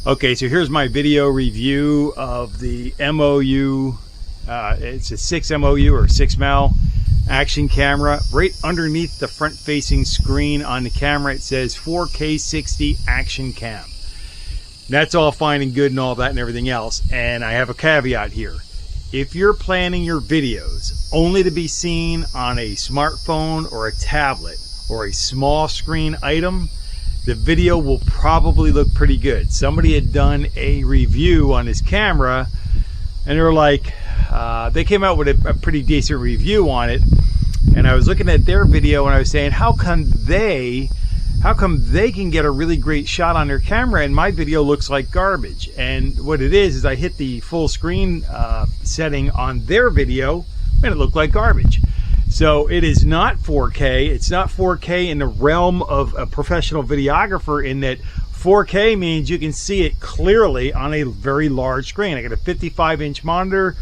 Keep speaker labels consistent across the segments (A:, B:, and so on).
A: Okay, so here's my video review of the MOU. It's a 6 MOU or 6 mil action camera. Right underneath the front facing screen on the camera, it says 4K 60 action cam. That's all fine and good and all that and everything else. And I have a caveat here. If you're planning your videos only to be seen on a smartphone or a tablet or a small screen item, the video will probably look pretty good. Somebody had done a review on his camera and they were like, they came out with a pretty decent review on it. And I was looking at their video and I was saying, how come they can get a really great shot on their camera and my video looks like garbage? And what it is I hit the full screen setting on their video and it looked like garbage. So it is not 4K. It's not 4K in the realm of a professional videographer, in that 4K means you can see it clearly on a very large screen. I got a 55-inch monitor,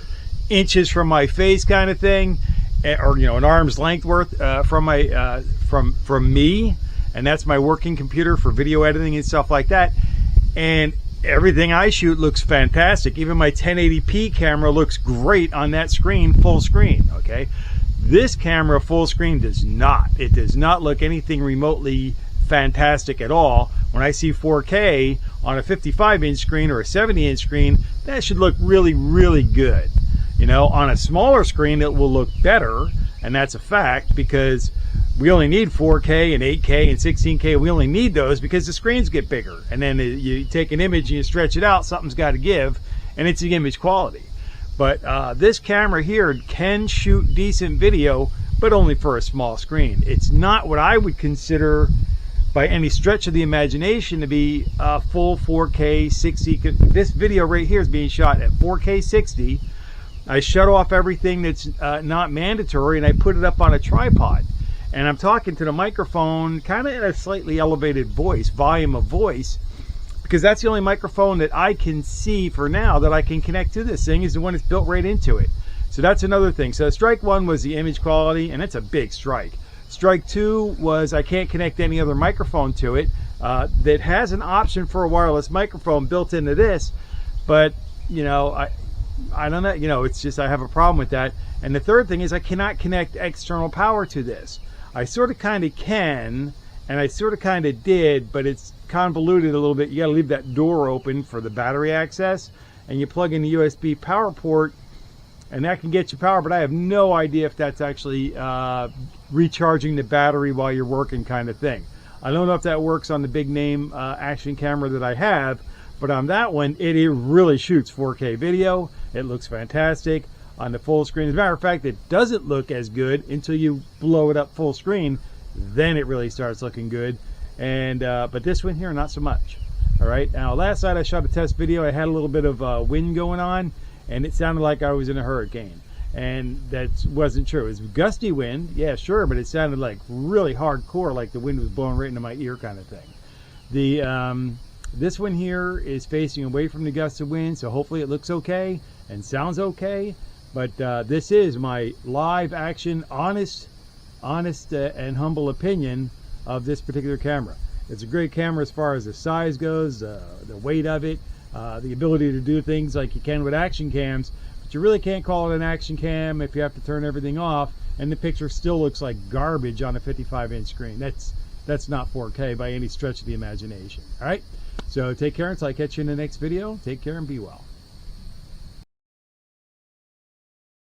A: inches from my face kind of thing, or an arm's length worth from my from me, and that's my working computer for video editing and stuff like that. And everything I shoot looks fantastic. Even my 1080p camera looks great on that screen, full screen. Okay. This camera full screen does not. It does not look anything remotely fantastic at all. When I see 4K on a 55-inch screen or a 70-inch screen, that should look really, really good. On a smaller screen, it will look better, and that's a fact, because we only need 4K and 8K and 16K. We only need those because the screens get bigger. And then you take an image and you stretch it out, something's got to give, and it's the image quality. But this camera here can shoot decent video, but only for a small screen. It's not what I would consider by any stretch of the imagination to be full 4K 60. This video right here is being shot at 4K 60. I shut off everything that's not mandatory and I put it up on a tripod. And I'm talking to the microphone kind of in a slightly elevated volume of voice, because that's the only microphone that I can see for now that I can connect to this thing, is the one that's built right into it. So that's another thing. So strike one was the image quality, and it's a big strike. Strike two was I can't connect any other microphone to it that has an option for a wireless microphone built into this, but I don't know, it's just I have a problem with that. And the third thing is I cannot connect external power to this. I sort of kind of can, and I sort of kind of did, but it's convoluted a little bit. You got to leave that door open for the battery access, and you plug in the USB power port, and that can get you power, but I have no idea if that's actually recharging the battery while you're working kind of thing. I don't know if that works on the big name action camera that I have, but on that one, it really shoots 4K video. It looks fantastic on the full screen. As a matter of fact, it doesn't look as good until you blow it up full screen. Then it really starts looking good. And but this one here, not so much. All right. Now, last night I shot a test video. I had a little bit of wind going on, and it sounded like I was in a hurricane. And that wasn't true. It was gusty wind, yeah, sure, but it sounded like really hardcore, like the wind was blowing right into my ear kind of thing. The this one here is facing away from the gust of wind, so hopefully it looks okay and sounds okay. But this is my live action, honest and humble opinion of this particular camera. It's a great camera as far as the size goes, the weight of it, the ability to do things like you can with action cams, but you really can't call it an action cam if you have to turn everything off and the picture still looks like garbage on a 55-inch screen. That's not 4K by any stretch of the imagination. All right, so take care until I catch you in the next video. Take care and be well.